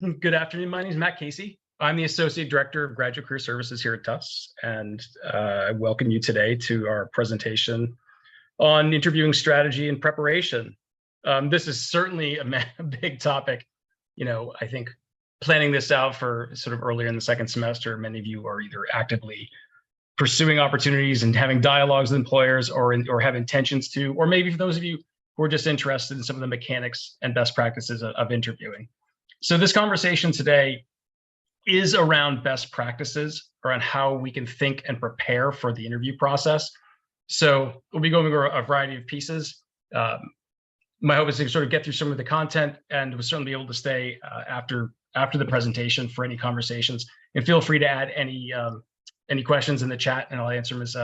Good afternoon. My name is Matt Casey. I'm the Associate Director of Graduate Career Services here at Tufts, and I welcome you today to our presentation on interviewing strategy and preparation. This is certainly a big topic. I think planning this out for sort of earlier in the second semester, many of you are either actively pursuing opportunities and having dialogues with employers or have intentions to, or maybe for those of you who are just interested in some of the mechanics and best practices of interviewing. So this conversation today is around best practices, around how we can think and prepare for the interview process. So we'll be going over a variety of pieces. My hope is to sort of get through some of the content, and we'll certainly be able to stay after the presentation for any conversations. And feel free to add any questions in the chat, and I'll answer them as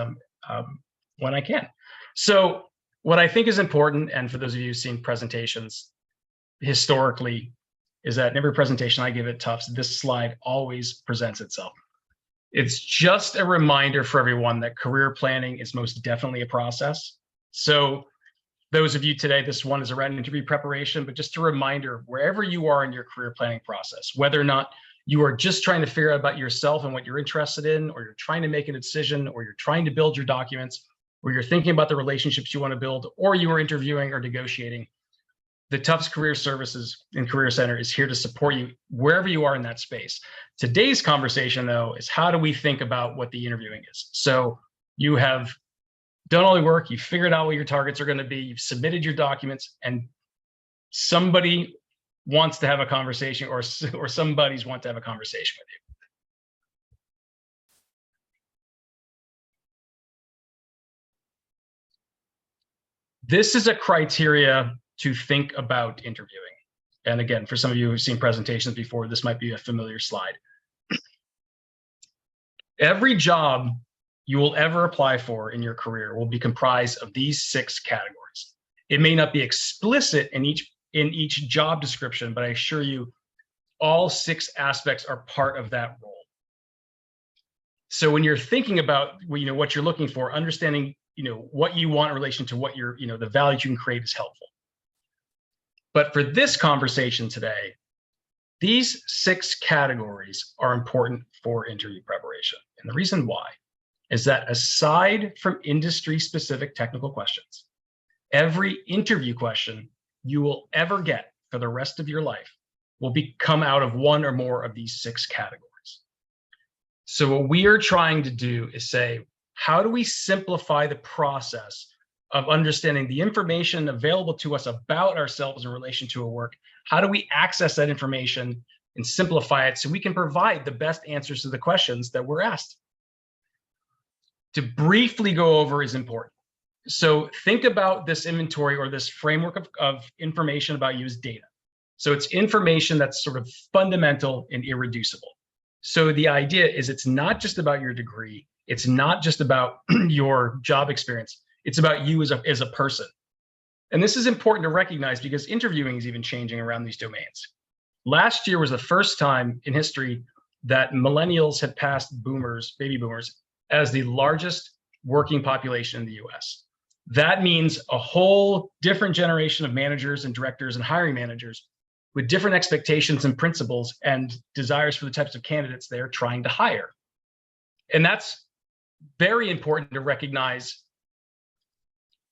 when I can. So what I think is important, and for those of you who've seen presentations historically, is that in every presentation I give at Tufts, this slide always presents itself. It's just a reminder for everyone that career planning is most definitely a process. So those of you today, this one is around interview preparation, but just a reminder, wherever you are in your career planning process, whether or not you are just trying to figure out about yourself and what you're interested in, or you're trying to make a decision, or you're trying to build your documents, or you're thinking about the relationships you want to build, or you are interviewing or negotiating, the Tufts Career Services and Career Center is here to support you wherever you are in that space. Today's conversation, though, is how do we think about what the interviewing is? So you have done all the work, you've figured out what your targets are going to be, you've submitted your documents, and somebody wants to have a conversation, or some buddies want to have a conversation with you. This is a criteria to think about interviewing. And again, for some of you who've seen presentations before, this might be a familiar slide. Every job you will ever apply for in your career will be comprised of these 6 categories. It may not be explicit in each job description, but I assure you all 6 aspects are part of that role. So when you're thinking about what you're looking for, understanding what you want in relation to what the value you can create is helpful. But for this conversation today, these 6 categories are important for interview preparation. And the reason why is that aside from industry-specific technical questions, every interview question you will ever get for the rest of your life will come out of one or more of these 6 categories. So what we are trying to do is say, how do we simplify the process of understanding the information available to us about ourselves in relation to a work? How do we access that information and simplify it so we can provide the best answers to the questions that we're asked? To briefly go over is important. So think about this inventory or this framework of information about you as data. So it's information that's sort of fundamental and irreducible. So the idea is it's not just about your degree. It's not just about your job experience. It's about you as a person. And this is important to recognize because interviewing is even changing around these domains. Last year was the first time in history that millennials had passed baby boomers, as the largest working population in the US. That means a whole different generation of managers and directors and hiring managers with different expectations and principles and desires for the types of candidates they're trying to hire. And that's very important to recognize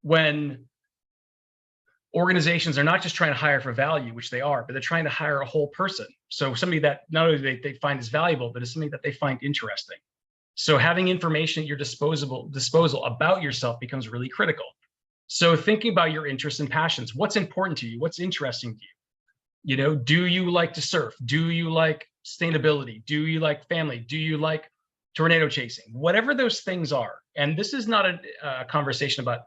when organizations are not just trying to hire for value, which they are, but they're trying to hire a whole person. So somebody that not only they find is valuable, but is something that they find interesting. So having information at your disposal about yourself becomes really critical. So thinking about your interests and passions, what's important to you? What's interesting to you? Do you like to surf? Do you like sustainability? Do you like family? Do you like tornado chasing? Whatever those things are. And this is not a conversation about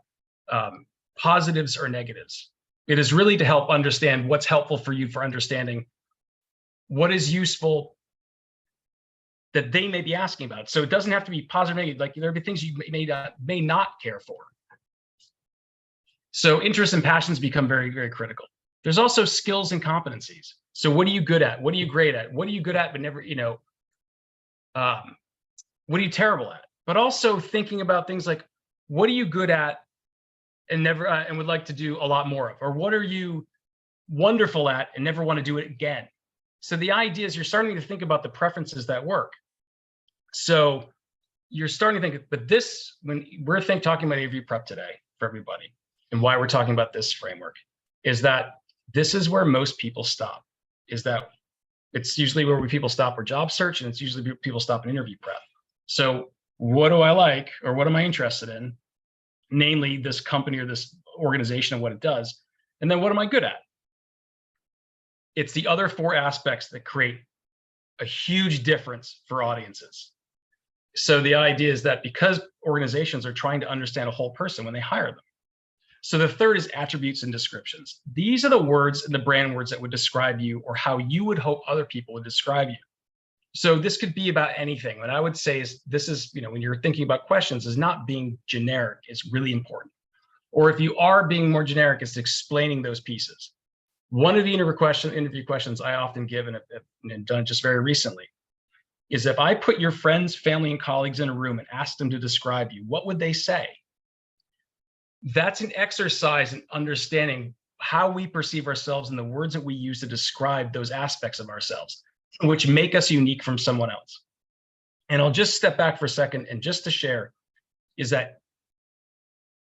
positives or negatives. It is really to help understand what's helpful for you for understanding what is useful that they may be asking about. So it doesn't have to be positive or negative. Like there'll be things you may not care for. So interests and passions become very, very critical. There's also skills and competencies. So what are you good at? What are you great at? What are you good at but never, what are you terrible at? But also thinking about things like, what are you good at and never and would like to do a lot more of? Or what are you wonderful at and never want to do it again? So the idea is you're starting to think about the preferences that work. So you're starting to think, but this, when we're talking about interview prep today for everybody, and why we're talking about this framework, is that this is where most people stop. Is that it's usually where people stop for job search, and it's usually people stop in interview prep. So what do I like, or what am I interested in? Namely, this company or this organization and what it does. And then what am I good at? It's the other 4 aspects that create a huge difference for audiences. So the idea is that because organizations are trying to understand a whole person when they hire them. So the third is attributes and descriptions. These are the words and the brand words that would describe you, or how you would hope other people would describe you. So this could be about anything. What I would say is, this is, when you're thinking about questions, is not being generic. It's really important. Or if you are being more generic, it's explaining those pieces. One of the interview questions I often give, and done just very recently, is if I put your friends, family, and colleagues in a room and asked them to describe you, what would they say? That's an exercise in understanding how we perceive ourselves and the words that we use to describe those aspects of ourselves, which make us unique from someone else. And I'll just step back for a second, and just to share is that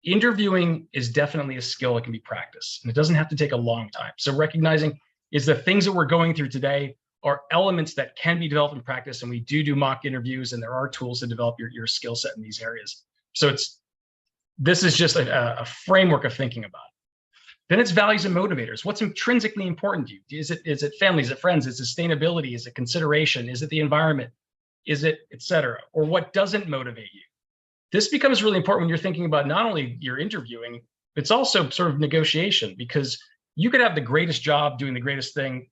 interviewing is definitely a skill that can be practiced, and it doesn't have to take a long time. So recognizing is the things that we're going through today are elements that can be developed in practice, and we do mock interviews, and there are tools to develop your skill set in these areas. So this is just a framework of thinking about it. Then it's values and motivators. What's intrinsically important to you? Is it family? Is it friends? Is it sustainability? Is it consideration? Is it the environment? Is it et cetera? Or what doesn't motivate you? This becomes really important when you're thinking about not only your interviewing, it's also sort of negotiation, because you could have the greatest job doing the greatest thing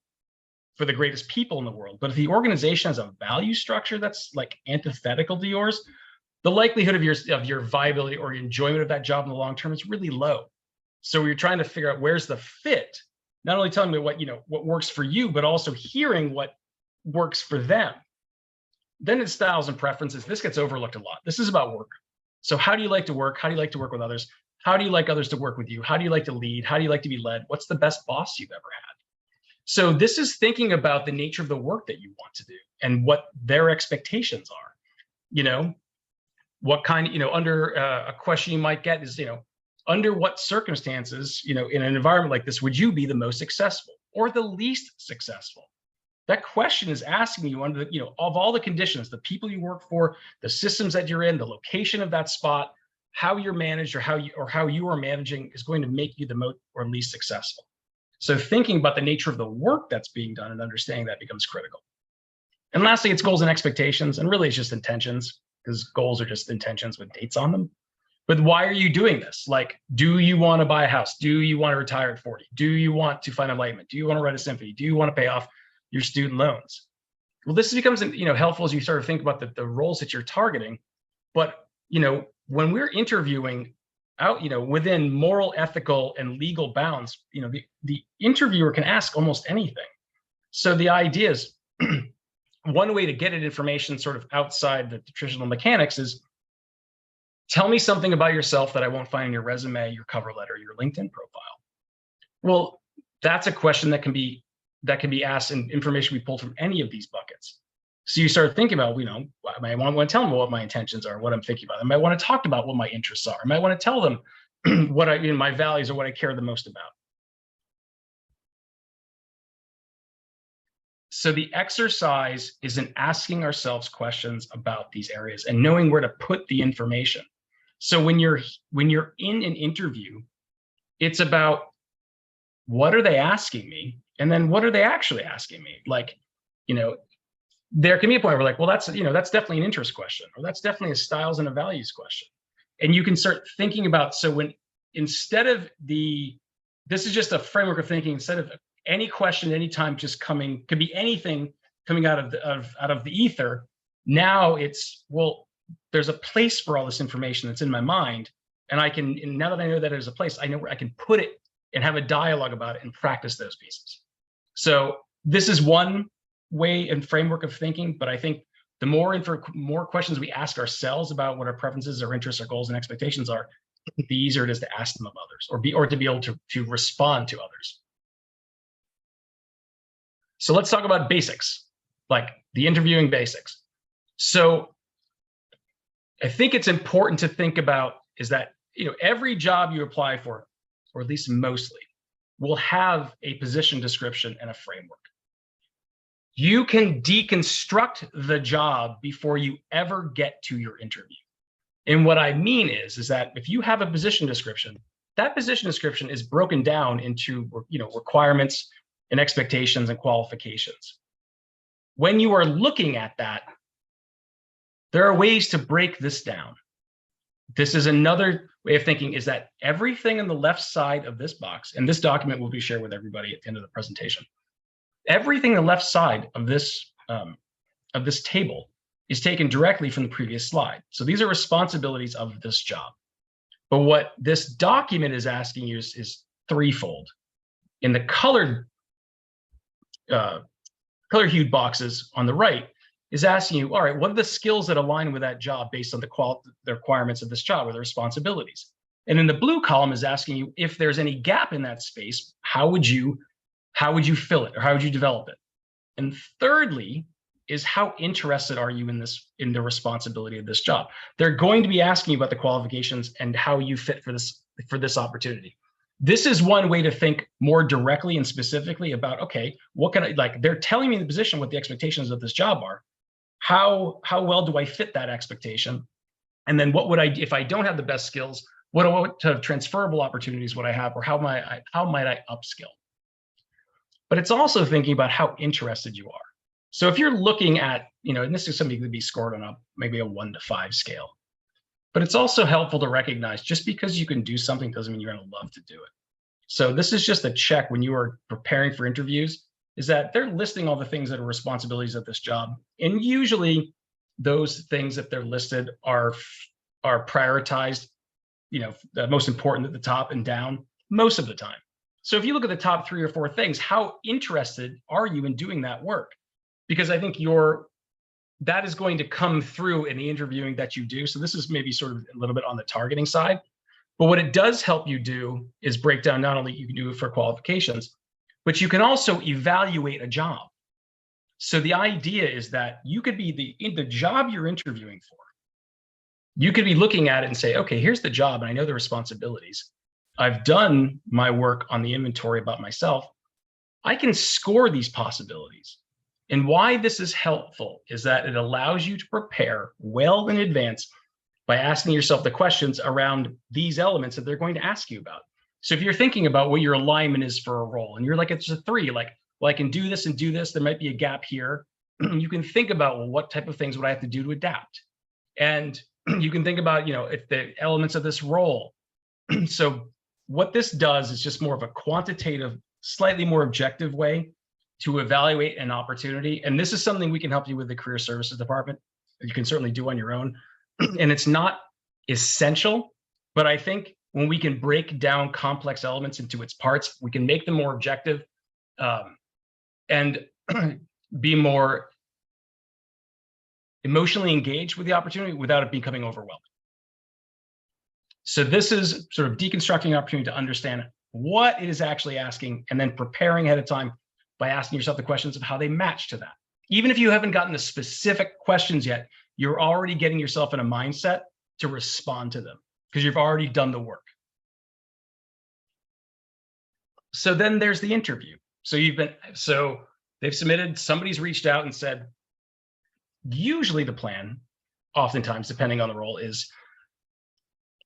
for the greatest people in the world. But if the organization has a value structure that's like antithetical to yours, the likelihood of your viability or your enjoyment of that job in the long term is really low. So you're trying to figure out where's the fit, not only telling me what works for you, but also hearing what works for them. Then it's styles and preferences. This gets overlooked a lot. This is about work. So how do you like to work? How do you like to work with others? How do you like others to work with you? How do you like to lead? How do you like to be led? What's the best boss you've ever had? So this is thinking about the nature of the work that you want to do and what their expectations are. What kind of, under a question you might get is, under what circumstances, in an environment like this, would you be the most successful or the least successful? That question is asking you under, of all the conditions, the people you work for, the systems that you're in, the location of that spot, how you're managed, or how you are managing is going to make you the most or least successful. So thinking about the nature of the work that's being done and understanding that becomes critical. And lastly, it's goals and expectations, and really it's just intentions, because goals are just intentions with dates on them. But why are you doing this? Like, do you want to buy a house? Do you want to retire at 40? Do you want to find enlightenment? Do you want to write a symphony? Do you want to pay off your student loans? Well, this becomes helpful as you start to think about the roles that you're targeting. But when we're interviewing out, within moral, ethical, and legal bounds, the interviewer can ask almost anything. So the idea is one way to get at information sort of outside the traditional mechanics is, tell me something about yourself that I won't find in your resume, your cover letter, your LinkedIn profile. Well, that's a question that can be asked, and information we pulled from any of these buckets. So you start thinking about, I might want to tell them what my intentions are, what I'm thinking about. I might want to talk about what my interests are. I might want to tell them what my values or what I care the most about. So the exercise is in asking ourselves questions about these areas and knowing where to put the information. So when you're in an interview, it's about, what are they asking me? And then what are they actually asking me? Like, there can be a point where well, that's definitely an interest question, or that's definitely a styles and a values question. And you can start thinking about, so instead of this is just a framework of thinking, instead of any question, anytime just could be anything coming out of the ether. Now it's, well, there's a place for all this information that's in my mind. And now that I know that there's a place, I know where I can put it and have a dialogue about it and practice those pieces. So this is one way and framework of thinking, but I think the more questions we ask ourselves about what our preferences, our interests, our goals, and expectations are, the easier it is to ask them of others, or to be able to respond to others. So let's talk about basics, like the interviewing basics. So I think it's important to think about is that, every job you apply for, or at least mostly, will have a position description and a framework. You can deconstruct the job before you ever get to your interview. And what I mean is that if you have a position description, that position description is broken down into, requirements and expectations and qualifications. When you are looking at that, there are ways to break this down. This is another way of thinking, is that everything on the left side of this box, and this document will be shared with everybody at the end of the presentation, everything on the left side of this table is taken directly from the previous slide. So these are responsibilities of this job. But what this document is asking you is threefold. In the colored hued boxes on the right is asking you, all right, what are the skills that align with that job based on the requirements of this job or the responsibilities? And in the blue column is asking you if there's any gap in that space, how would you fill it, or how would you develop it? And thirdly is, how interested are you in the responsibility of this job? They're going to be asking you about the qualifications and how you fit for this opportunity. This is one way to think more directly and specifically about, okay, what can they're telling me in the position what the expectations of this job are. How well do I fit that expectation? And then what would I, if I don't have the best skills, what transferable opportunities would I have, or how might I upskill? But it's also thinking about how interested you are. So if you're looking at, and this is something that could be scored on maybe a 1 to 5 scale, but it's also helpful to recognize just because you can do something doesn't mean you're going to love to do it. So this is just a check when you are preparing for interviews, is that they're listing all the things that are responsibilities of this job. And usually those things that they're listed are prioritized, the most important at the top and down most of the time. So if you look at the top 3 or 4 things, how interested are you in doing that work? Because I think that is going to come through in the interviewing that you do. So this is maybe sort of a little bit on the targeting side. But what it does help you do is break down, not only you can do it for qualifications, but you can also evaluate a job. So the idea is that you could be the job you're interviewing for. You could be looking at it and say, okay, here's the job, and I know the responsibilities. I've done my work on the inventory about myself. I can score these possibilities. And why this is helpful is that it allows you to prepare well in advance by asking yourself the questions around these elements that they're going to ask you about. So if you're thinking about what your alignment is for a role, and you're like, it's a 3, well, I can do this and do this, there might be a gap here. You can think about, well, what type of things would I have to do to adapt? And you can think about, if the elements of this role. So what this does is just more of a quantitative, slightly more objective way to evaluate an opportunity. And this is something we can help you with the Career Services Department. You can certainly do on your own. And it's not essential, but I think when we can break down complex elements into its parts, we can make them more objective and be more emotionally engaged with the opportunity without it becoming overwhelming. So this is sort of deconstructing an opportunity to understand what it is actually asking, and then preparing ahead of time by asking yourself the questions of how they match to that. Even if you haven't gotten the specific questions yet, you're already getting yourself in a mindset to respond to them because you've already done the work. So then there's the interview. So they've submitted, somebody's reached out and said, usually the plan, oftentimes, depending on the role, is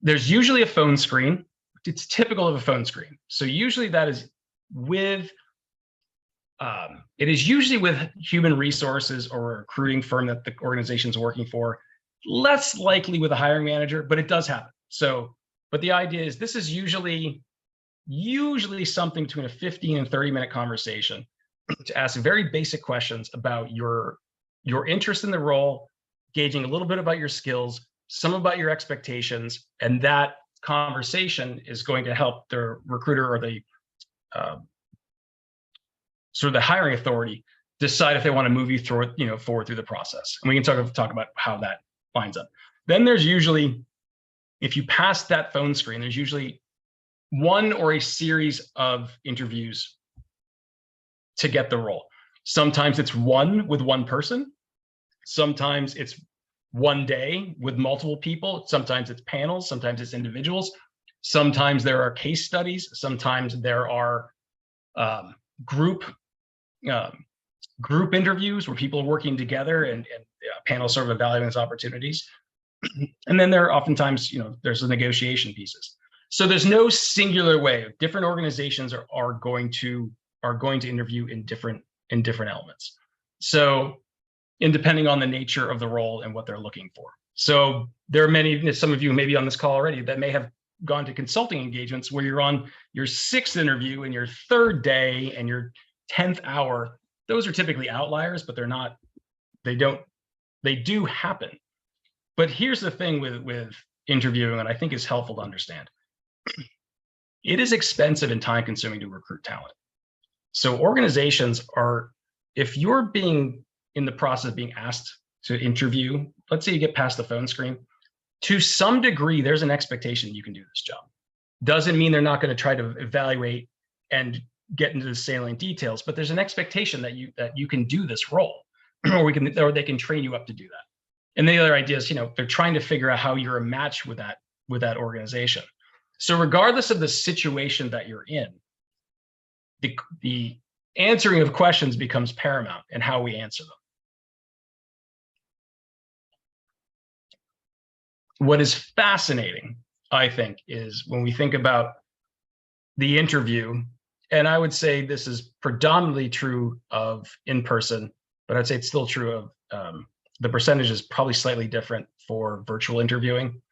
there's usually a phone screen. It's typical of a phone screen. So usually that is with, it is usually with human resources or a recruiting firm that the organization is working for, less likely with a hiring manager, but it does happen. So, but the idea is this is usually something between a 15 and 30-minute conversation to ask very basic questions about your interest in the role, gauging a little bit about your skills, some about your expectations, and that conversation is going to help the recruiter or the sort of the hiring authority decide if they want to move you through it, forward through the process. And we can talk about how that lines up. Then there's usually, if you pass that phone screen, there's usually one or a series of interviews to get the role. Sometimes it's one with one person. Sometimes it's one day with multiple people. Sometimes it's panels. Sometimes it's individuals. Sometimes there are case studies. Sometimes there are group group interviews where people are working together and panels sort of evaluating those opportunities. And then there are oftentimes, there's the negotiation pieces. So there's no singular way. Different organizations are going to interview in different elements. So, and depending on the nature of the role and what they're looking for. So there are many, some of you maybe on this call already that may have gone to consulting engagements where you're on your 6th interview and your 3rd day and your 10th hour. Those are typically outliers, but they're not, they do happen. But here's the thing with interviewing, and I think is helpful to understand. It is expensive and time consuming to recruit talent. So organizations are, if you're being in the process of being asked to interview, let's say you get past the phone screen, to some degree, there's an expectation you can do this job. Doesn't mean they're not going to try to evaluate and get into the salient details, but there's an expectation that you can do this role, or they can train you up to do that. And the other idea is, they're trying to figure out how you're a match with that organization. So regardless of the situation that you're in, the answering of questions becomes paramount in how we answer them. What is fascinating, I think, is when we think about the interview, and I would say this is predominantly true of in-person, but I'd say it's still true of the percentage is probably slightly different for virtual interviewing,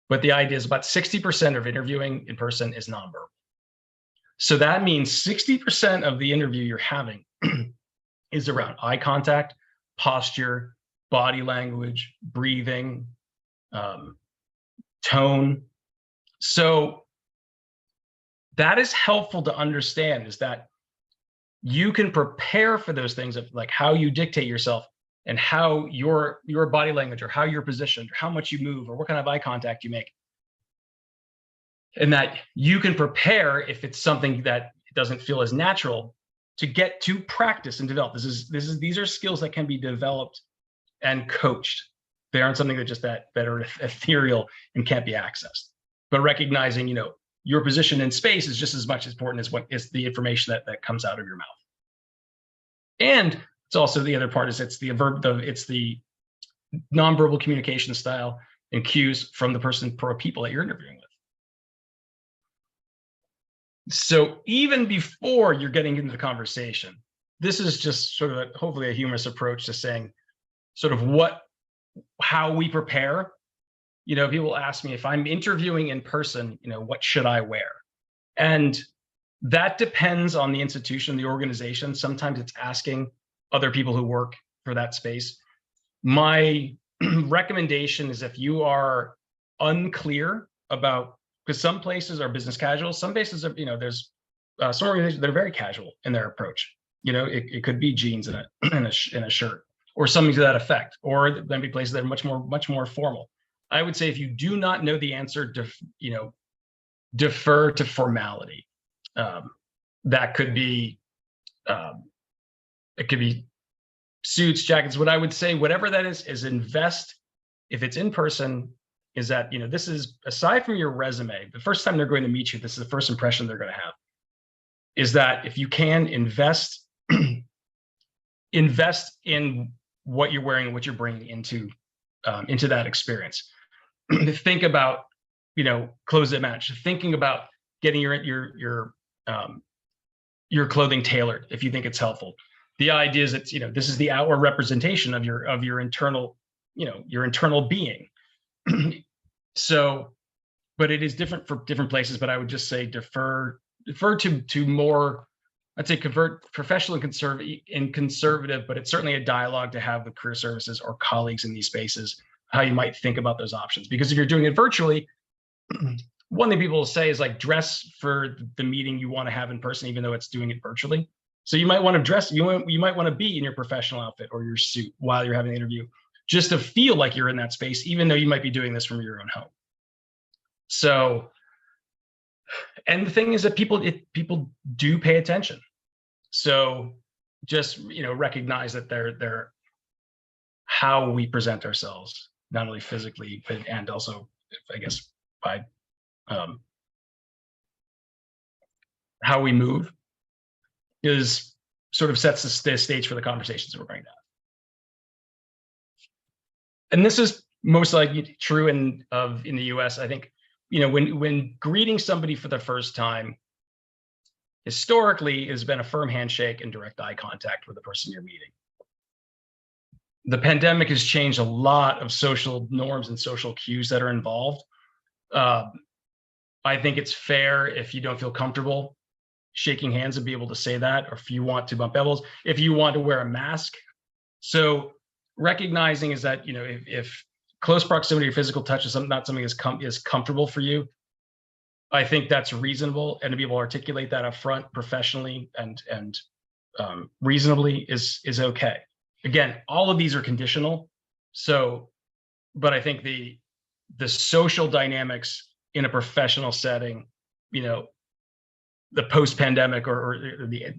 but the idea is about 60% of interviewing in person is nonverbal. So that means 60% of the interview you're having is around eye contact, posture, body language, breathing, tone. So that is helpful to understand, is that you can prepare for those things of like how you dictate yourself and how your body language, or how you're positioned, or how much you move, or what kind of eye contact you make. And that you can prepare if it's something that doesn't feel as natural to get to practice and develop. These are skills that can be developed and coached. They aren't something that are ethereal and can't be accessed. But recognizing, your position in space is just as much important as what is the information that comes out of your mouth. And it's also, the other part is it's the nonverbal communication style and cues from the person or people that you're interviewing with. So even before you're getting into the conversation, this is just sort of hopefully a humorous approach to saying sort of how we prepare. People ask me, if I'm interviewing in person, what should I wear? And that depends on the institution, the organization. Sometimes it's asking other people who work for that space. My recommendation is, if you are unclear about, because some places are business casual, some places are, there's some organizations that are very casual in their approach. It could be jeans in a shirt, or something to that effect, or there might be places that are much more formal. I would say, if you do not know the answer, defer to formality. That could be, it could be suits, jackets. What I would say, whatever that is invest. If it's in person, is that, this is, aside from your resume, the first time they're going to meet you, this is the first impression they're going to have, is that if you can invest in what you're wearing and what you're bringing into that experience. Think about, clothes that match. Thinking about getting your clothing tailored if you think it's helpful. The idea is that, this is the outward representation of your internal, your internal being. So, but it is different for different places. But I would just say defer to more, I'd say, convert professional and conservative, but it's certainly a dialogue to have with career services or colleagues in these spaces, how you might think about those options. Because if you're doing it virtually, one thing people will say is like, dress for the meeting you want to have in person, even though it's doing it virtually. So you might want to dress, you might want to be in your professional outfit or your suit while you're having the interview, just to feel like you're in that space, even though you might be doing this from your own home. So, and the thing is that people do pay attention. So just, recognize that they're how we present ourselves, not only physically, but and also, I guess, by how we move is sort of sets the stage for the conversations we're going to have. And this is most likely true in the US. I think, when greeting somebody for the first time, historically has been a firm handshake and direct eye contact with the person you're meeting. The pandemic has changed a lot of social norms and social cues that are involved. I think it's fair if you don't feel comfortable shaking hands and be able to say that, or if you want to bump elbows, if you want to wear a mask. So recognizing is that, if close proximity or physical touch is not something is comfortable for you, I think that's reasonable, and to be able to articulate that up front professionally and reasonably is okay. Again, all of these are conditional. So, but I think the social dynamics in a professional setting, the post-pandemic or the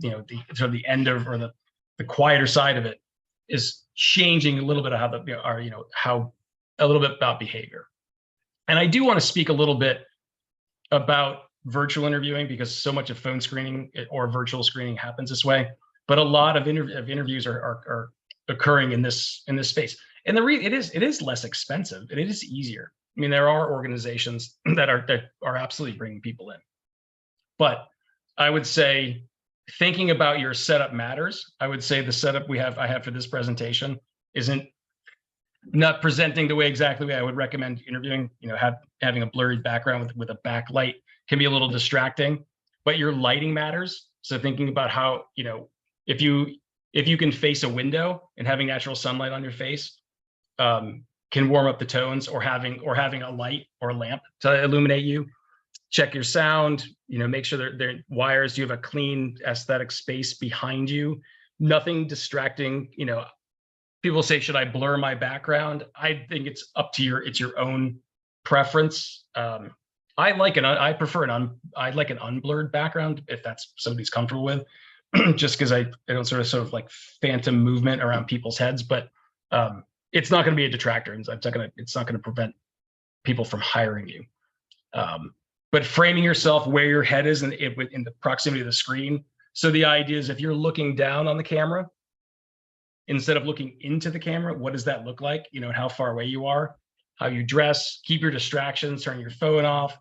sort of the end of, or the quieter side of it is changing a little bit of how a little bit about behavior. And I do want to speak a little bit about virtual interviewing, because so much of phone screening or virtual screening happens this way, but a lot of interviews are occurring in this space. And it is less expensive and it is easier. I mean, there are organizations that are absolutely bringing people in, but I would say thinking about your setup matters. I would say the setup I have for this presentation isn't not presenting the way exactly I would recommend interviewing. Having a blurry background with a backlight can be a little distracting, but your lighting matters. So thinking about how, if you can face a window and having natural sunlight on your face can warm up the tones, or having a light or a lamp to illuminate you. Check your sound, make sure they're wires. You have a clean aesthetic space behind you, nothing distracting. People say, should I blur my background? I think it's up to your own preference. I prefer I like an unblurred background if that's somebody's comfortable with, just because I don't sort of like phantom movement around people's heads, but it's not going to be a detractor. It's not going to prevent people from hiring you. But framing yourself where your head is in the proximity of the screen. So the idea is, if you're looking down on the camera, instead of looking into the camera, what does that look like? And how far away you are, how you dress, keep your distractions, turn your phone off,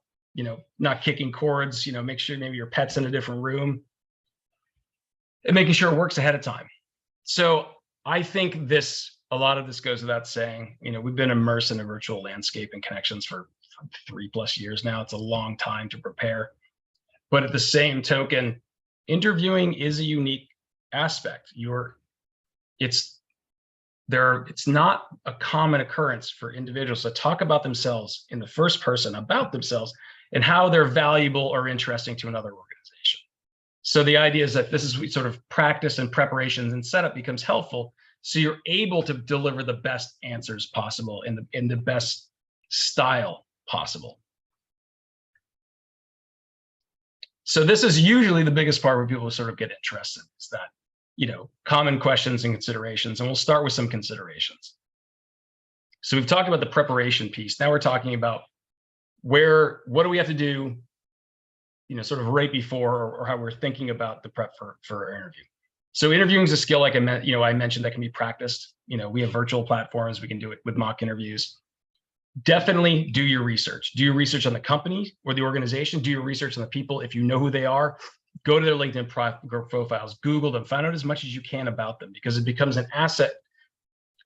not kicking cords, make sure maybe your pet's in a different room, and making sure it works ahead of time. So I think a lot of this goes without saying. We've been immersed in a virtual landscape and connections for 3+ years now. It's a long time to prepare. But at the same token, interviewing is a unique aspect. It's not a common occurrence for individuals to talk about themselves in the first person, about themselves, and how they're valuable or interesting to another organization. So the idea is that this is sort of practice and preparations and setup becomes helpful, so you're able to deliver the best answers possible in the best style possible. So this is usually the biggest part where people sort of get interested, is that, common questions and considerations. And we'll start with some considerations. So we've talked about the preparation piece. Now we're talking about what do we have to do, sort of right before, or how we're thinking about the prep for our interview. So interviewing is a skill, like I mentioned, that can be practiced. We have virtual platforms. We can do it with mock interviews. Definitely do your research. Do your research on the company or the organization. Do your research on the people. If you know who they are, go to their LinkedIn profiles, Google them, find out as much as you can about them, because it becomes an asset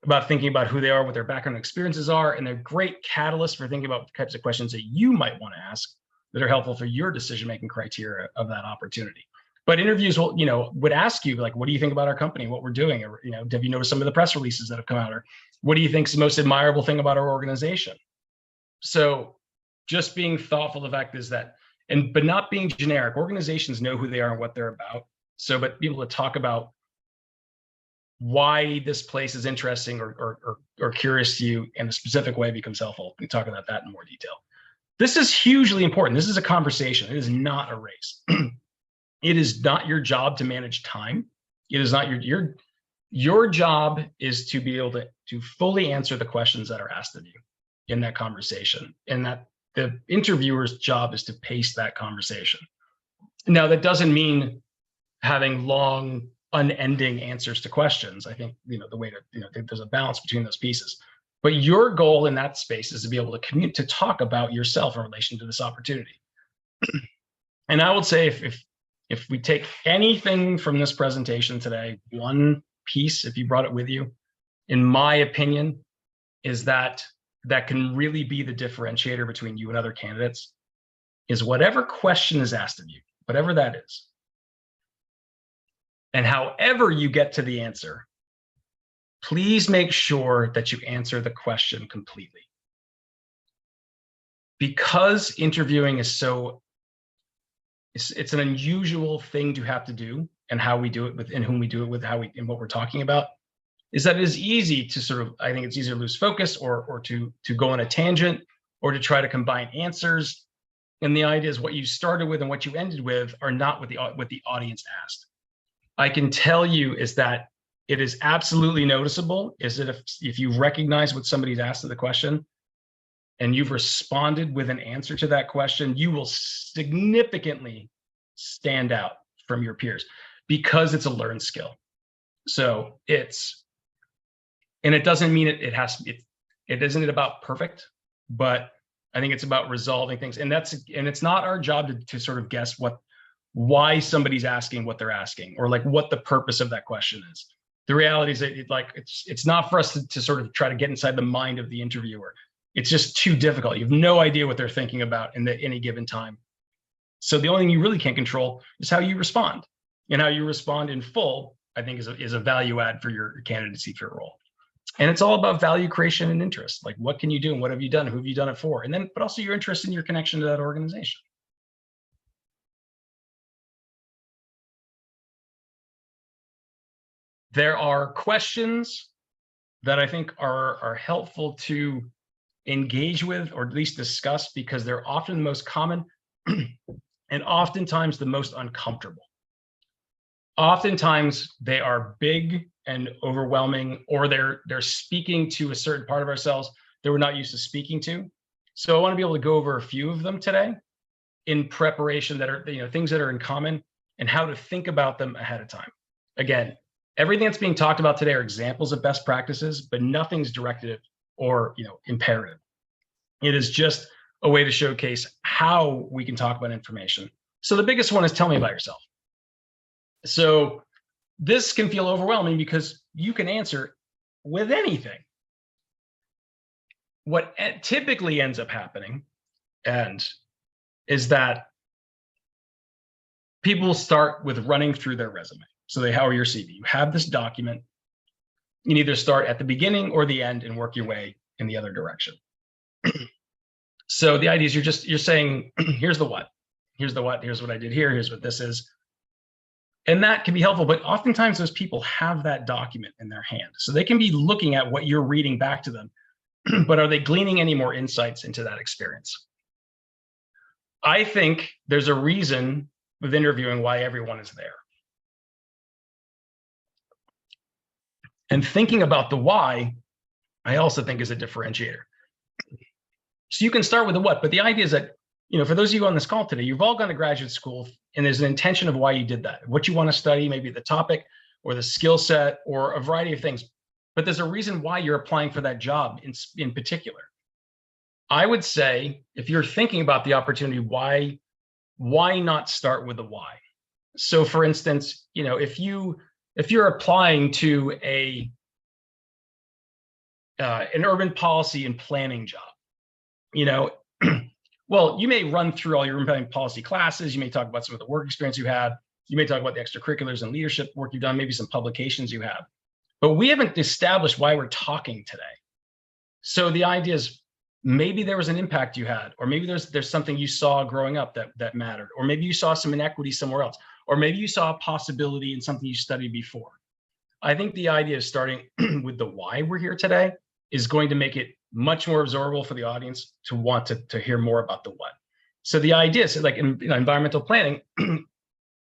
about thinking about who they are, what their background experiences are, and they're great catalysts for thinking about the types of questions that you might want to ask that are helpful for your decision-making criteria of that opportunity. But interviews would ask you, like, what do you think about our company, what we're doing? Or, have you noticed some of the press releases that have come out? Or what do you think is the most admirable thing about our organization? So just being thoughtful, the fact is that, but not being generic. Organizations know who they are and what they're about. So, but be able to talk about why this place is interesting or curious to you in a specific way becomes helpful. We can talk about that in more detail. This is hugely important. This is a conversation. It is not a race. It is not your job to manage time. It is not your job is to be able to fully answer the questions that are asked of you in that conversation, and that the interviewer's job is to pace that conversation. Now, that doesn't mean having long, unending answers to questions. I think, the way to, there's a balance between those pieces. But your goal in that space is to be able to talk about yourself in relation to this opportunity. And I would say if we take anything from this presentation today, one piece, if you brought it with you, in my opinion, is that can really be the differentiator between you and other candidates, is whatever question is asked of you, whatever that is, and however you get to the answer, please make sure that you answer the question completely. Because interviewing is it's an unusual thing to have to do, and how we do it with, and whom we do it with, and what we're talking about, is that it is easy to I think it's easier to lose focus, or to go on a tangent, or to try to combine answers. And the idea is what you started with and what you ended with are not what the audience asked. I can tell you is that it is absolutely noticeable is that if you recognize what somebody's asked of the question and you've responded with an answer to that question, you will significantly stand out from your peers, because it's a learned skill. So and it doesn't mean it isn't about perfect, but I think it's about resolving things. And it's not our job to sort of guess why somebody's asking what they're asking, or like what the purpose of that question is. The reality is that it's not for us to sort of try to get inside the mind of the interviewer. It's just too difficult. You have no idea what they're thinking about in any given time. So the only thing you really can't control is how you respond, and how you respond in full, I think is a value add for your candidacy for your role. And it's all about value creation and interest. Like, what can you do and what have you done? Who have you done it for? And then, but also your interest in your connection to that organization. There are questions that I think are helpful to engage with, or at least discuss, because they're often the most common and oftentimes the most uncomfortable. Oftentimes they are big and overwhelming, or they're speaking to a certain part of ourselves that we're not used to speaking to. So I want to be able to go over a few of them today in preparation, that are things that are in common, and how to think about them ahead of time. Again, everything that's being talked about today are examples of best practices, but nothing's directive or imperative. It is just a way to showcase how we can talk about information. So the biggest one is tell me about yourself. So this can feel overwhelming because you can answer with anything. What typically ends up happening is that people start with running through their resume. So they have your CV. You have this document. You can either start at the beginning or the end and work your way in the other direction. So the idea is you're saying, here's the what, here's what I did here, here's what this is. And that can be helpful, but oftentimes those people have that document in their hand. So they can be looking at what you're reading back to them, but are they gleaning any more insights into that experience? I think there's a reason with interviewing why everyone is there. And thinking about the why, I also think is a differentiator. So you can start with the what, but the idea is that, for those of you on this call today, you've all gone to graduate school, and there's an intention of why you did that, what you want to study, maybe the topic or the skill set or a variety of things. But there's a reason why you're applying for that job in particular. I would say, if you're thinking about the opportunity, why not start with the why? So for instance, if you're applying to an urban policy and planning job, well, you may run through all your urban policy classes. You may talk about some of the work experience you had. You may talk about the extracurriculars and leadership work you've done, maybe some publications you have. But we haven't established why we're talking today. So the idea is, maybe there was an impact you had, or maybe there's something you saw growing up that mattered, or maybe you saw some inequity somewhere else, or maybe you saw a possibility in something you studied before. I think the idea of starting with the why we're here today is going to make it much more absorbable for the audience to want to hear more about the what. So the idea is, like in environmental planning,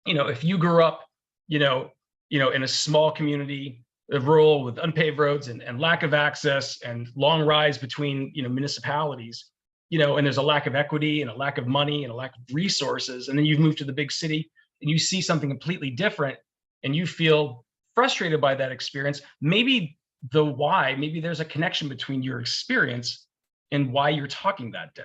if you grew up, in a small community, rural with unpaved roads and lack of access and long rides between, municipalities, and there's a lack of equity and a lack of money and a lack of resources. And then you've moved to the big city and you see something completely different and you feel frustrated by that experience. Maybe there's a connection between your experience and why you're talking that day.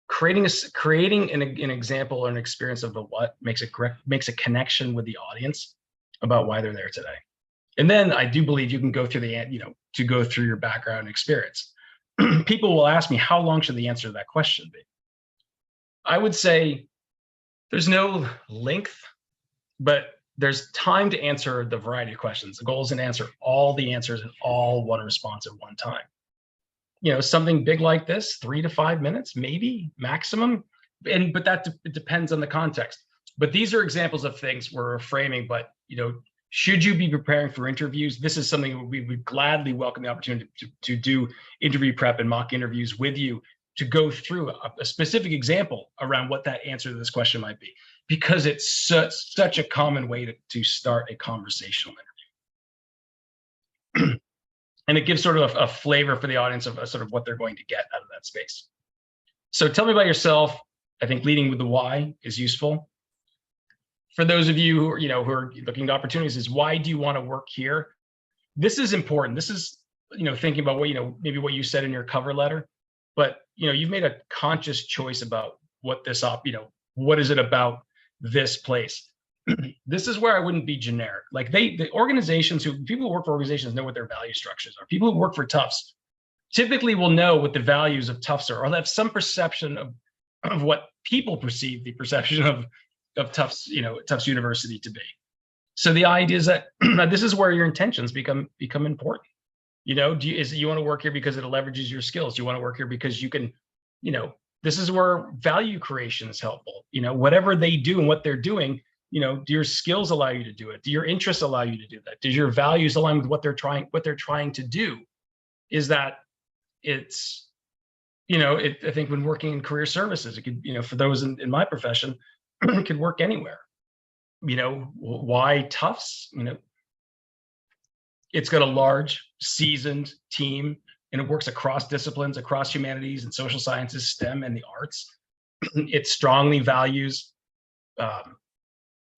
Creating an example or an experience of the what makes a connection with the audience about why they're there today. And then I do believe you can go through to go through your background and experience. People will ask me, how long should the answer to that question be? I would say there's no length, but there's time to answer the variety of questions. The goal is to answer all the answers in all one response at one time. Something big like this, 3 to 5 minutes, maybe maximum. But it depends on the context. But these are examples of things we're framing. But, should you be preparing for interviews? This is something we would gladly welcome the opportunity to do interview prep and mock interviews with you to go through a specific example around what that answer to this question might be, because it's such a common way to start a conversational interview. And it gives sort of a flavor for the audience of sort of what they're going to get out of that space. So tell me about yourself. I think leading with the why is useful. For those of you who are looking at opportunities, is why do you want to work here? This is important. This is, thinking about what, maybe what you said in your cover letter, but, you've made a conscious choice about what this what is it about this place? This is where I wouldn't be generic. Like people who work for organizations know what their value structures are. People who work for Tufts typically will know what the values of Tufts are, or have some perception of what people perceive the perception of Tufts, Tufts University to be. So the idea is that this is where your intentions become important. You want to work here because it leverages your skills? Do you want to work here because you can, this is where value creation is helpful. Whatever they do and what they're doing, do your skills allow you to do it? Do your interests allow you to do that? Does your values align with what they're trying to do? Is that it's, I think when working in career services, it could, for those in my profession, it could work anywhere. Why Tufts? It's got a large, seasoned team, and it works across disciplines, across humanities and social sciences, STEM, and the arts. It strongly values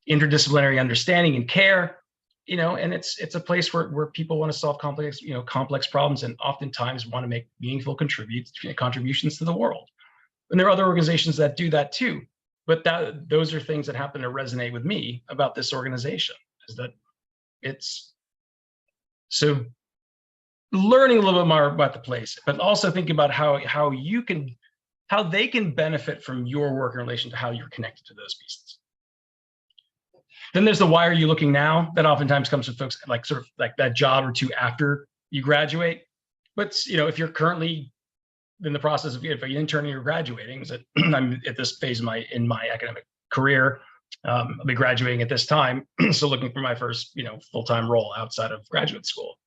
interdisciplinary understanding and care, and it's a place where people want to solve complex problems, and oftentimes want to make meaningful contributions to the world. And there are other organizations that do that too. But those are things that happen to resonate with me about this organization, is that it's so learning a little bit more about the place, but also thinking about how they can benefit from your work in relation to how you're connected to those pieces. Then there's the why are you looking now? That oftentimes comes with folks like sort of like that job or two after you graduate. But if you're currently in the process of, if you're interning or graduating, is that I'm at this phase in my academic career. I'll be graduating at this time, so looking for my first, full-time role outside of graduate school.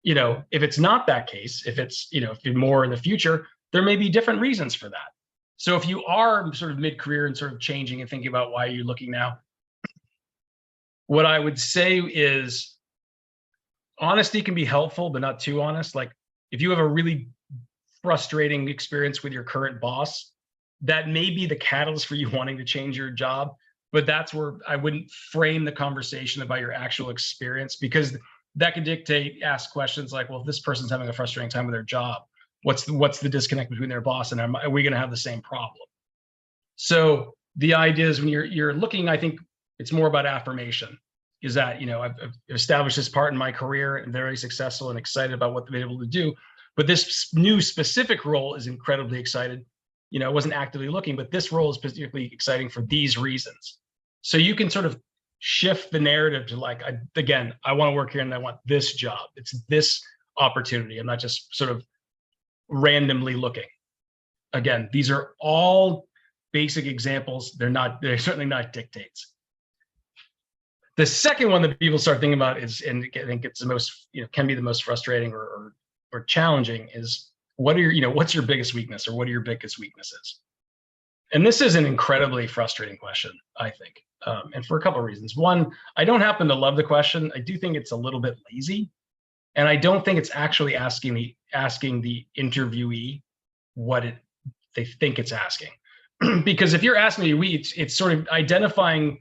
If it's not that case, if it's, if you're more in the future, there may be different reasons for that. So if you are sort of mid-career and sort of changing and thinking about why you're looking now, what I would say is honesty can be helpful, but not too honest. Like if you have a really frustrating experience with your current boss, that may be the catalyst for you wanting to change your job. But that's where I wouldn't frame the conversation about your actual experience, because that could ask questions like, well, if this person's having a frustrating time with their job, what's the disconnect between their boss and are we going to have the same problem? So the idea is when you're looking, I think it's more about affirmation, is that, I've established this part in my career and very successful and excited about what they've been able to do. But this new specific role is incredibly excited. I wasn't actively looking, but this role is particularly exciting for these reasons. So you can sort of shift the narrative to like, I want to work here and I want this job. It's this opportunity. I'm not just sort of randomly looking. Again, these are all basic examples. They're certainly not dictates. The second one that people start thinking about is, and I think it's the most, can be the most frustrating or challenging, is what's your biggest weakness, or what are your biggest weaknesses? And this is an incredibly frustrating question, I think, and for a couple of reasons. One, I don't happen to love the question. I do think it's a little bit lazy, and I don't think it's actually asking the interviewee what they think it's asking. Because if you're asking me, it's sort of identifying.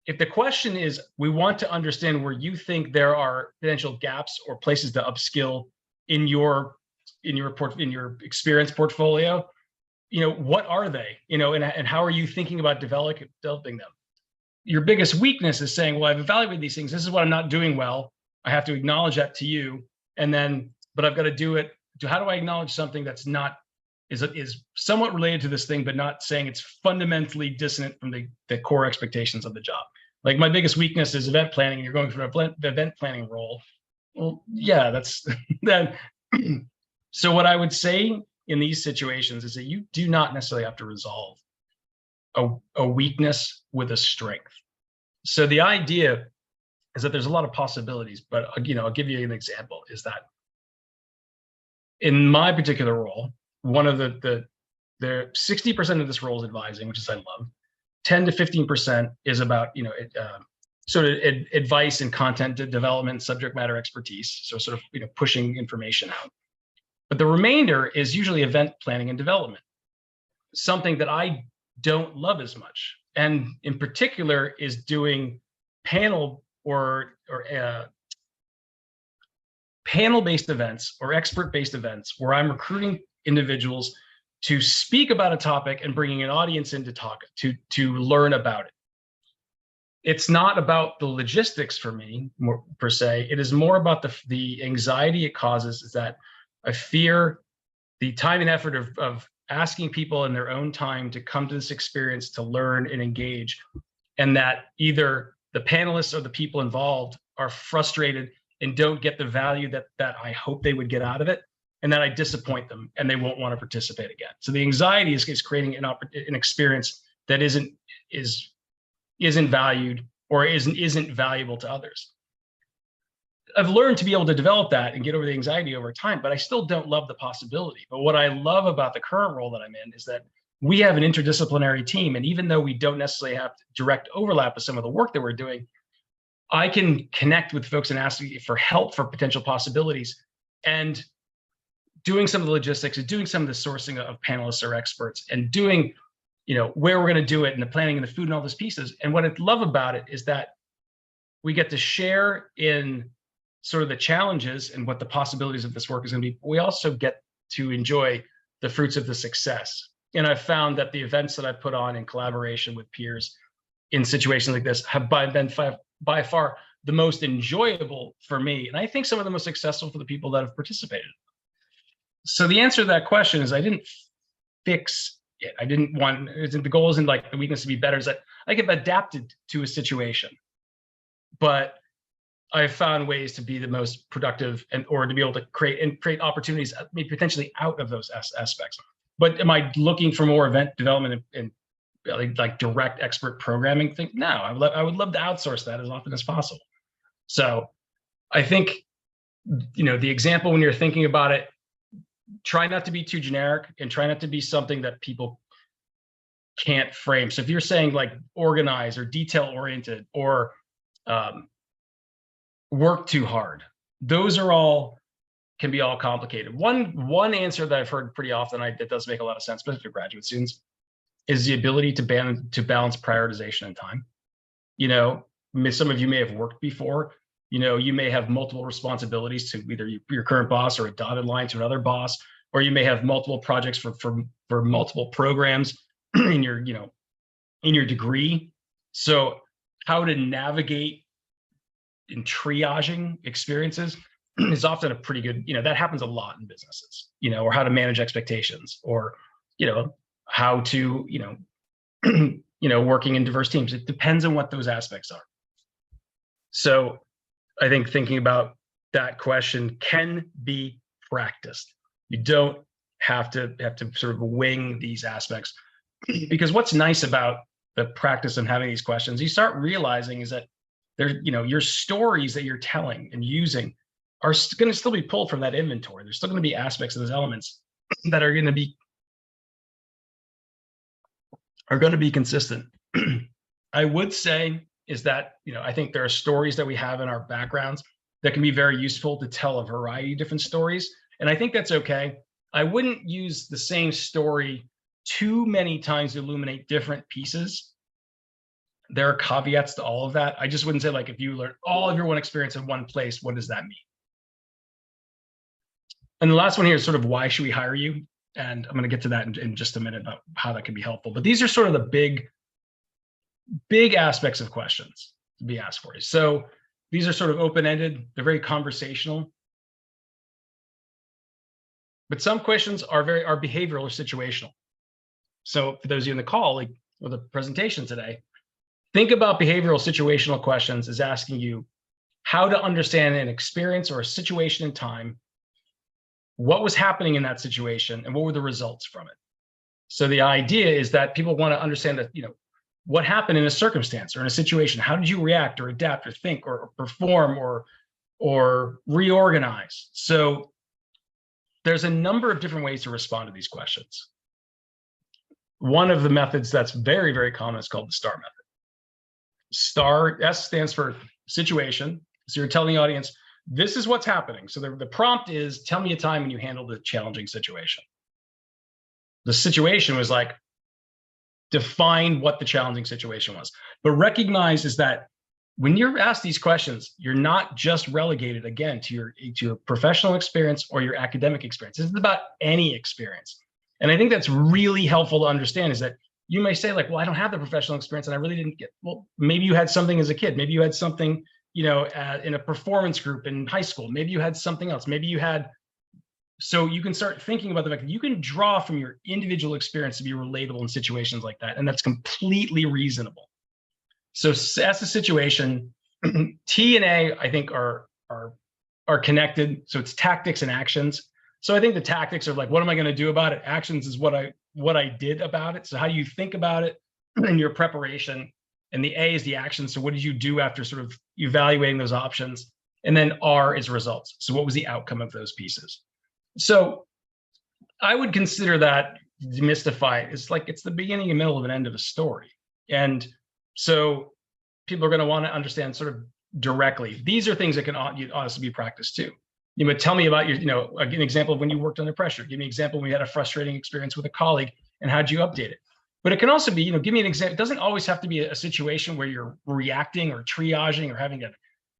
If the question is, we want to understand where you think there are potential gaps or places to upskill in your experience portfolio, what are they? And how are you thinking about developing them? Your biggest weakness is saying, well, I've evaluated these things. This is what I'm not doing well. I have to acknowledge that to you, but I've got to do it. How do I acknowledge something that's not is somewhat related to this thing, but not saying it's fundamentally dissonant from the core expectations of the job? Like, my biggest weakness is event planning, and you're going for an event planning role. Well, yeah, that's that. So what I would say in these situations is that you do not necessarily have to resolve a weakness with a strength. So the idea is that there's a lot of possibilities, but I'll give you an example. Is that in my particular role, one of the 60% of this role is advising, which is I love. 10 to 15% is about sort of advice and content development, subject matter expertise. So sort of pushing information out. But the remainder is usually event planning and development, something that I don't love as much, and in particular is doing panel or panel-based events or expert-based events where I'm recruiting individuals to speak about a topic and bringing an audience in to talk to learn about it. It's not about the logistics for me per se. It is more about the anxiety it causes. Is that I fear the time and effort of asking people in their own time to come to this experience to learn and engage, and that either the panelists or the people involved are frustrated and don't get the value that I hope they would get out of it, and that I disappoint them and they won't want to participate again. So the anxiety is creating an experience that isn't valued or isn't valuable to others. I've learned to be able to develop that and get over the anxiety over time, but I still don't love the possibility. But what I love about the current role that I'm in is that we have an interdisciplinary team. And even though we don't necessarily have direct overlap with some of the work that we're doing, I can connect with folks and ask for help for potential possibilities, and doing some of the logistics and doing some of the sourcing of panelists or experts, and doing, where we're going to do it, and the planning and the food and all those pieces. And what I love about it is that we get to share in sort of the challenges and what the possibilities of this work is going to be. We also get to enjoy the fruits of the success. And I've found that the events that I put on in collaboration with peers in situations like this have been by far the most enjoyable for me. And I think some of the most successful for the people that have participated. So the answer to that question is I didn't fix it. I didn't want, the goal isn't like the weakness to be better, is that I get adapted to a situation. But I've found ways to be the most productive or to be able to create opportunities, maybe potentially out of those aspects. But am I looking for more event development and like direct expert programming thing? No, I would love to outsource that as often as possible. So I think, the example when you're thinking about it, try not to be too generic and try not to be something that people can't frame. So if you're saying like organize or detail oriented or work too hard, those are can be all complicated. One answer that I've heard pretty often that does make a lot of sense, especially for graduate students, is the ability to balance prioritization and time. Some of you may have worked before. You may have multiple responsibilities to either your current boss or a dotted line to another boss, or you may have multiple projects for multiple programs in your degree. So how to navigate in triaging experiences is often a pretty good, that happens a lot in businesses, or how to manage expectations, or, how to, working in diverse teams. It depends on what those aspects are. So I think thinking about that question can be practiced. You don't have to sort of wing these aspects, because what's nice about the practice and having these questions, you start realizing is that your stories that you're telling and using are going to still be pulled from that inventory. There's still going to be aspects of those elements that are going to be are going to be consistent. I would say is that, I think there are stories that we have in our backgrounds that can be very useful to tell a variety of different stories. And I think that's okay. I wouldn't use the same story too many times to illuminate different pieces. There are caveats to all of that. I just wouldn't say, like, if you learn all of your one experience in one place, what does that mean? And the last one here is sort of, why should we hire you? And I'm going to get to that in just a minute about how that can be helpful. But these are sort of the big aspects of questions to be asked for you. So these are sort of open-ended. They're very conversational. But some questions are behavioral or situational. So for those of you in the call, like with the presentation today, think about behavioral situational questions as asking you how to understand an experience or a situation in time, what was happening in that situation, and what were the results from it. So the idea is that people want to understand that, what happened in a circumstance or in a situation. How did you react or adapt or think or perform or reorganize? So there's a number of different ways to respond to these questions. One of the methods that's very, very common is called the STAR method. STAR, S stands for situation. So you're telling the audience, this is what's happening. So the prompt is, tell me a time when you handled a challenging situation. The situation was like, define what the challenging situation was. But recognize is that when you're asked these questions, you're not just relegated, again, to your professional experience or your academic experience. This is about any experience. And I think that's really helpful to understand, is that you may say, like, well, I don't have the professional experience and I really didn't get, well, maybe you had something as a kid. Maybe you had something, in a performance group in high school. Maybe you had something else. Maybe you had, so you can start thinking about the fact that you can draw from your individual experience to be relatable in situations like that. And that's completely reasonable. So as a situation, T and A, I think are connected. So it's tactics and actions. So I think the tactics are like, what am I going to do about it? Actions is what I did about it. So how do you think about it in your preparation? And the A is the action. So what did you do after sort of evaluating those options? And then R is results. So what was the outcome of those pieces? So I would consider that, demystify, it's like it's the beginning and middle of an end of a story. And so people are going to want to understand sort of directly. These are things that can honestly be practiced too. You would tell me about your, an example of when you worked under pressure. Give me an example when you had a frustrating experience with a colleague and how'd you update it? But it can also be, give me an example. It doesn't always have to be a situation where you're reacting or triaging or having to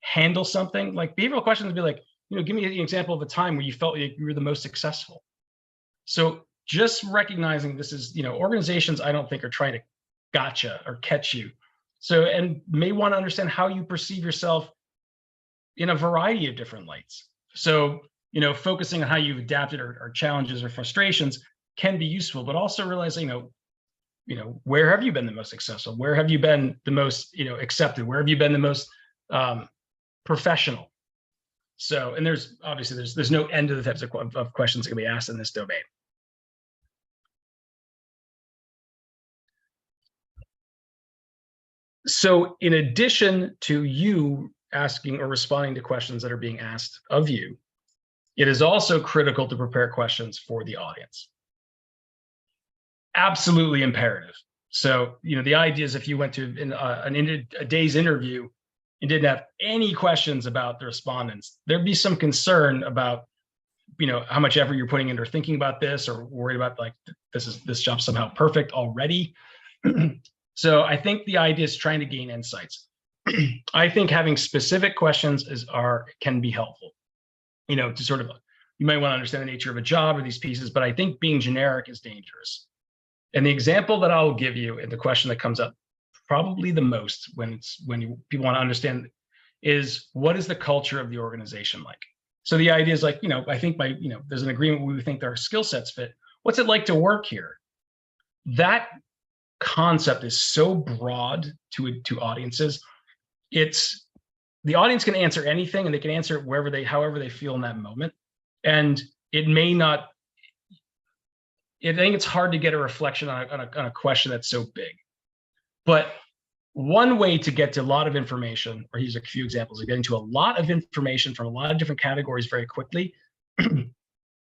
handle something. Like behavioral questions would be like, give me an example of a time where you felt like you were the most successful. So just recognizing this is, organizations I don't think are trying to gotcha or catch you. So, and may want to understand how you perceive yourself in a variety of different lights. So, focusing on how you've adapted or challenges or frustrations can be useful, but also realizing, where have you been the most successful? Where have you been the most, accepted? Where have you been the most professional? So, and there's obviously there's no end to the types of questions that can be asked in this domain. So in addition to you asking or responding to questions that are being asked of you, it is also critical to prepare questions for the audience. Absolutely imperative. So, the idea is if you went to a day's interview and didn't have any questions about the respondents, there'd be some concern about, how much effort you're putting into thinking about this, or worried about like, this job's somehow perfect already. So I think the idea is trying to gain insights. I think having specific questions can be helpful, to sort of, you might want to understand the nature of a job or these pieces, but I think being generic is dangerous. And the example that I'll give you, and the question that comes up probably the most when people want to understand, is what is the culture of the organization like? So the idea is like, I think there's an agreement where we think our skill sets fit. What's it like to work here? That concept is so broad to audiences. The audience can answer anything, and they can answer it however they feel in that moment. And it may not, I think it's hard to get a reflection on a question that's so big. But one way to get to a lot of information, or here's a few examples of getting to a lot of information from a lot of different categories very quickly.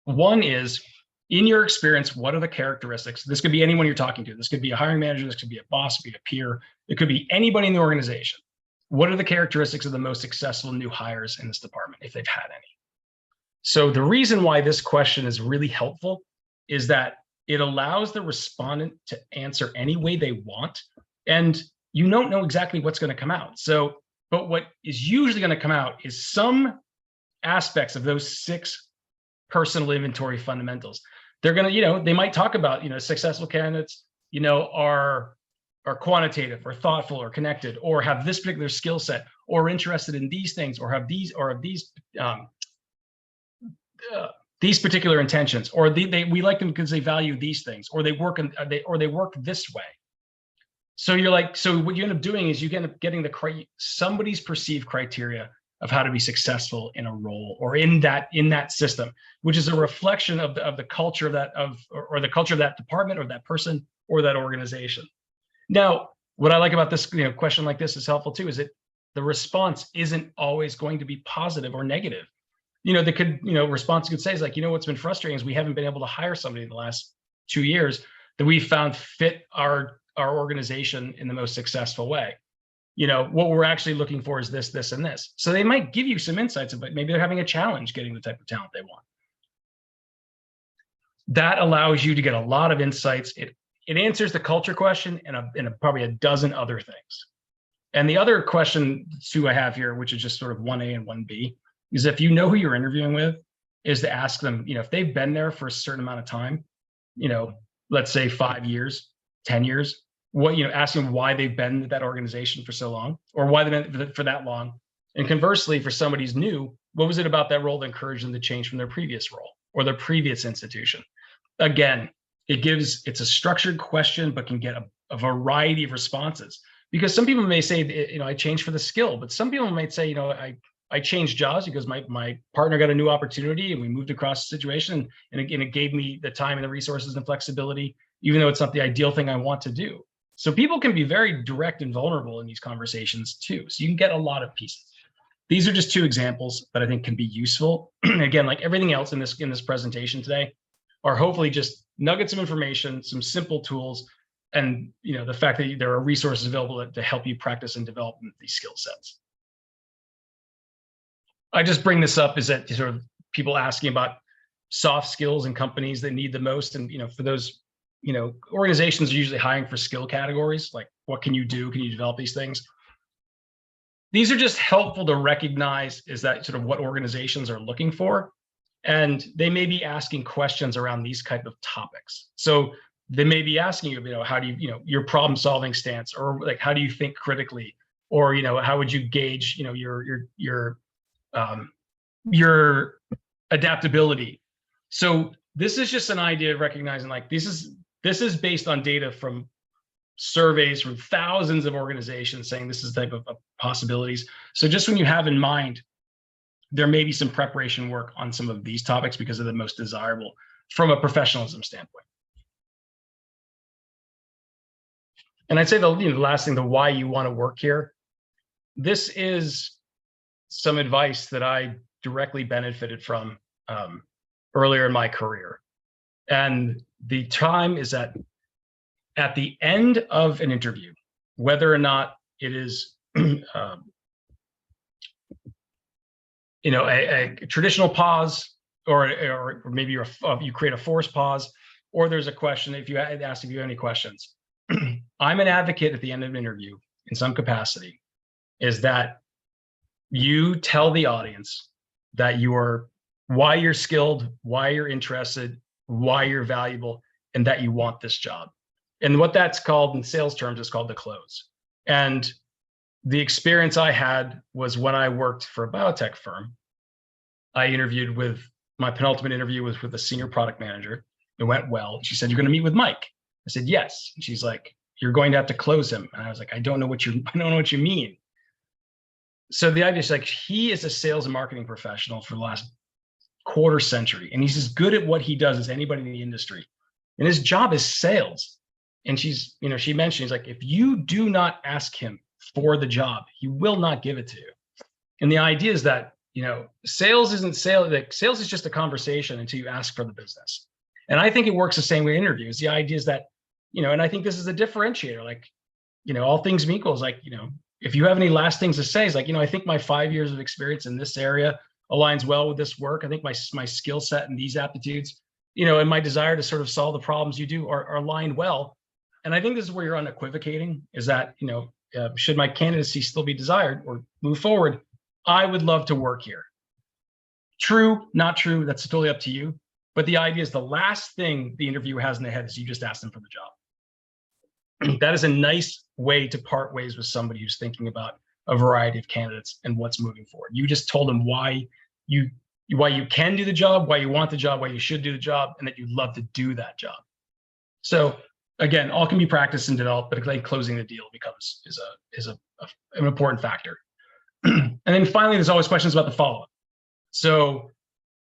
One is in your experience, what are the characteristics? This could be anyone you're talking to. This could be a hiring manager. This could be a boss, be a peer. It could be anybody in the organization. What are the characteristics of the most successful new hires in this department, if they've had any? So the reason why this question is really helpful is that it allows the respondent to answer any way they want, and you don't know exactly what's going to come out. So, but what is usually going to come out is some aspects of those 6 personal inventory fundamentals. They're going to, they might talk about, successful candidates, are quantitative or thoughtful or connected, or have this particular skill set, or interested in these things, or have these particular intentions, or we like them because they value these things, or they work this way. So you're like, so what you end up doing is you end up getting somebody's perceived criteria of how to be successful in a role or in that system, which is a reflection of the culture of that or the culture of that department or that person or that organization. Now, what I like about this question like this is helpful too, is that the response isn't always going to be positive or negative. Response could say is like, what's been frustrating is we haven't been able to hire somebody in the last 2 years that we found fit our organization in the most successful way. What we're actually looking for is this, this, and this. So they might give you some insights about maybe they're having a challenge getting the type of talent they want. That allows you to get a lot of insights. It answers the culture question and probably a dozen other things. And the other question too I have here, which is just sort of 1A and 1B, is if you know who you're interviewing with, is to ask them, if they've been there for a certain amount of time, let's say 5 years, 10 years, ask them why they've been at that organization for so long, or why they've been for that long. And conversely, for somebody who's new, what was it about that role that encouraged them to change from their previous role or their previous institution? Again, it's a structured question, but can get a variety of responses. Because some people may say, I changed for the skill, but some people might say, I changed jobs because my partner got a new opportunity and we moved across the situation, and it gave me the time and the resources and flexibility, even though it's not the ideal thing I want to do. So people can be very direct and vulnerable in these conversations too. So you can get a lot of pieces. These are just 2 examples that I think can be useful. Again, like everything else in this presentation today, are hopefully just nuggets of information, some simple tools, and the fact that there are resources available to help you practice and develop these skill sets. I just bring this up is that sort of people asking about soft skills in companies that need the most, and for those organizations are usually hiring for skill categories, like what can you do? Can you develop these things? These are just helpful to recognize is that sort of what organizations are looking for. And they may be asking questions around these type of topics. So they may be asking you, how do you, your problem solving stance, or like, how do you think critically? Or, how would you gauge, your adaptability? So this is just an idea of recognizing like, this is based on data from surveys from thousands of organizations saying this is the type of possibilities. So just when you have in mind, there may be some preparation work on some of these topics because they're the most desirable from a professionalism standpoint. And I'd say the last thing, the why you want to work here. This is some advice that I directly benefited from earlier in my career. And the time is at the end of an interview, whether or not it is a traditional pause, or maybe you create a forced pause, or there's a question if you ask if you have any questions. I'm an advocate at the end of an interview in some capacity, is that you tell the audience that why you're skilled, why you're interested, why you're valuable, and that you want this job. And what that's called in sales terms is called the close. And the experience I had was when I worked for a biotech firm. I interviewed my penultimate interview was with a senior product manager. It went well. She said, "You're going to meet with Mike." I said, "Yes." And she's like, "You're going to have to close him." And I was like, I don't know what you mean. So the idea is like, he is a sales and marketing professional for the last quarter century, and he's as good at what he does as anybody in the industry. And his job is sales. And she mentioned, he's like, if you do not ask him for the job, he will not give it to you. And the idea is that, sales isn't sales. Like, sales is just a conversation until you ask for the business. And I think it works the same way in interviews. The idea is that, and I think this is a differentiator. Like, all things being equal is like, if you have any last things to say, is like, I think my 5 years of experience in this area aligns well with this work. I think my skill set and these aptitudes, and my desire to sort of solve the problems you do are aligned well. And I think this is where you're unequivocating, is that, should my candidacy still be desired or move forward, I would love to work here. True, not true, that's totally up to you. But the idea is the last thing the interviewer has in their head is you just asked them for the job. That is a nice way to part ways with somebody who's thinking about a variety of candidates and what's moving forward. You just told them why you can do the job, why you want the job, why you should do the job, and that you'd love to do that job. So again, all can be practiced and developed, but like closing the deal is an important factor. And then finally, there's always questions about the follow-up. So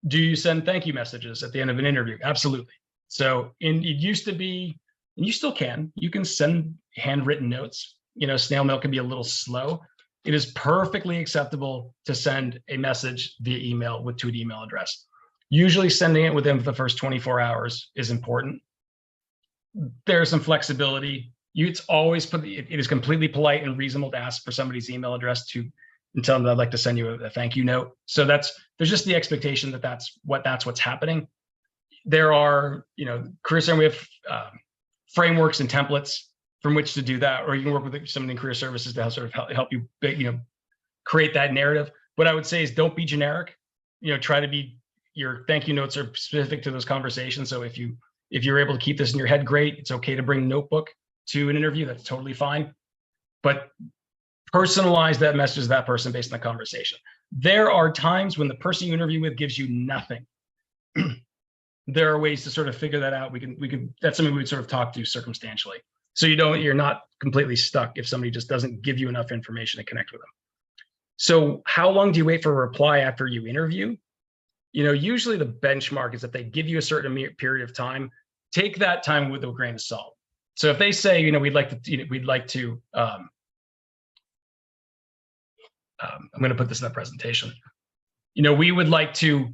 do you send thank you messages at the end of an interview? Absolutely. So it used to be, and you still can, you can send handwritten notes. Snail mail can be a little slow. It is perfectly acceptable to send a message via email to an email address. Usually sending it within the first 24 hours is important. There's some flexibility. It is completely polite and reasonable to ask for somebody's email address and tell them that I'd like to send you a thank you note. So there's just the expectation that that's what's happening. There are, career center, we have frameworks and templates from which to do that, or you can work with somebody in career services to sort of help you, create that narrative. What I would say is don't be generic. Try to be, your thank you notes are specific to those conversations. So if you're able to keep this in your head, great. It's okay to bring a notebook to an interview. That's totally fine. But personalize that message to that person based on the conversation. There are times when the person you interview with gives you nothing. There are ways to sort of figure that out. That's something we would sort of talk to circumstantially. So you're not completely stuck if somebody just doesn't give you enough information to connect with them. So how long do you wait for a reply after you interview? Usually the benchmark is that they give you a certain period of time. Take that time with a grain of salt. So if they say, we'd like to, I'm going to put this in the presentation. We would like to,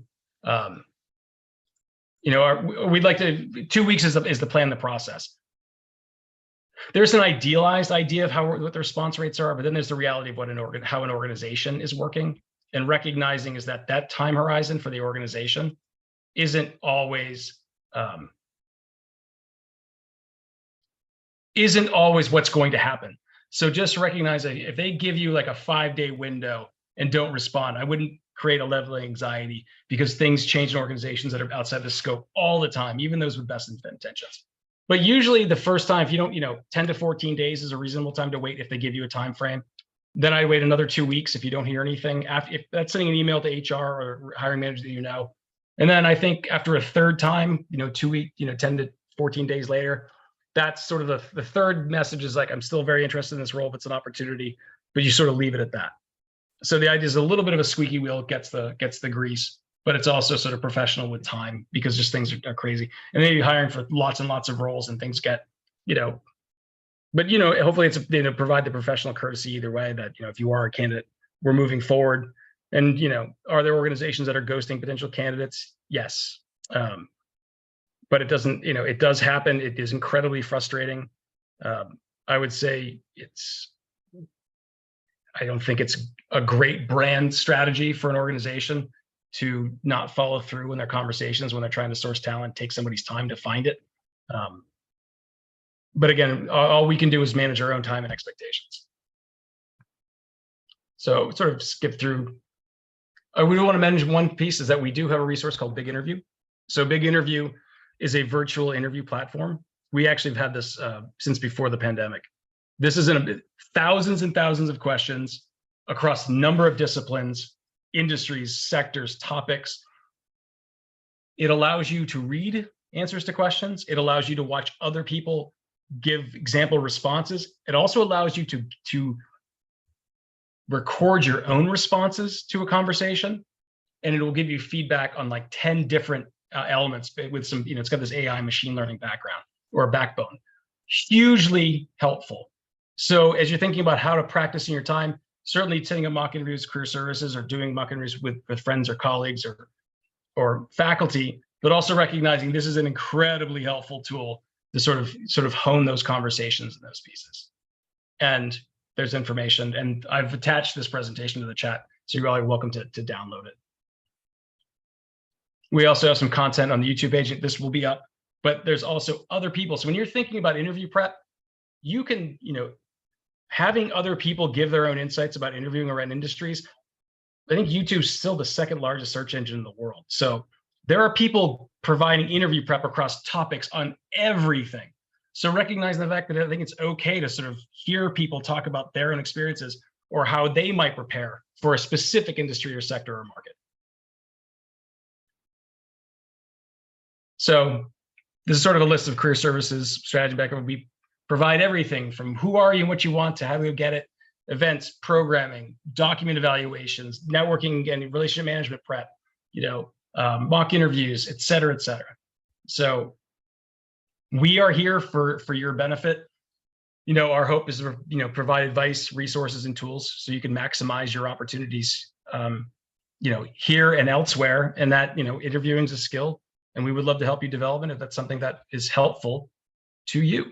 we'd like to, 2 weeks is the plan, the process. There's an idealized idea of what the response rates are, but then there's the reality of how an organization is working, and recognizing is that time horizon for the organization isn't always what's going to happen. So just recognize that if they give you like a 5-day window and don't respond, I wouldn't create a level of anxiety, because things change in organizations that are outside the scope all the time, even those with best intentions. But usually the first time, if you don't, 10 to 14 days is a reasonable time to wait if they give you a time frame. Then I wait another 2 weeks if you don't hear anything. If that's sending an email to HR or hiring manager that And then I think after a third time, 2 weeks, 10 to 14 days later, that's sort of the third message is like, I'm still very interested in this role if it's an opportunity, but you sort of leave it at that. So the idea is a little bit of a squeaky wheel gets the grease, but it's also sort of professional with time, because just things are crazy. And then you're hiring for lots and lots of roles and things get, but hopefully it's provide the professional courtesy either way that, if you are a candidate, we're moving forward. And, are there organizations that are ghosting potential candidates? Yes. But it doesn't, it does happen. It is incredibly frustrating. I would say I don't think it's a great brand strategy for an organization to not follow through in their conversations when they're trying to source talent, take somebody's time to find it. But again, all we can do is manage our own time and expectations. So sort of skip through. We do want to mention one piece is that we do have a resource called Big Interview. So Big Interview is a virtual interview platform. We actually have had this since before the pandemic. This is thousands and thousands of questions across a number of disciplines, industries, sectors, topics. It allows you to read answers to questions. It allows you to watch other people give example responses. It also allows you to record your own responses to a conversation, and it will give you feedback on like 10 different elements with some, it's got this AI machine learning background or a backbone. Hugely helpful. So as you're thinking about how to practice in your time, certainly setting up mock interviews, career services, or doing mock interviews with friends or colleagues or faculty, but also recognizing this is an incredibly helpful tool to sort of hone those conversations and those pieces. And there's information, and I've attached this presentation to the chat, so you're all welcome to download it. We also have some content on the YouTube page. This will be up, but there's also other people. So when you're thinking about interview prep, you can, having other people give their own insights about interviewing around industries. I think YouTube's still the second largest search engine in the world. So there are people providing interview prep across topics on everything. So recognizing the fact that I think it's okay to sort of hear people talk about their own experiences or how they might prepare for a specific industry or sector or market. So this is sort of a list of career services, strategy background. We provide everything from who are you and what you want to how do you get it, events, programming, document evaluations, networking and relationship management prep, mock interviews, et cetera, et cetera. So we are here for your benefit. Our hope is to, provide advice, resources, and tools so you can maximize your opportunities, here and elsewhere. And that, interviewing is a skill, and we would love to help you develop it if that's something that is helpful to you.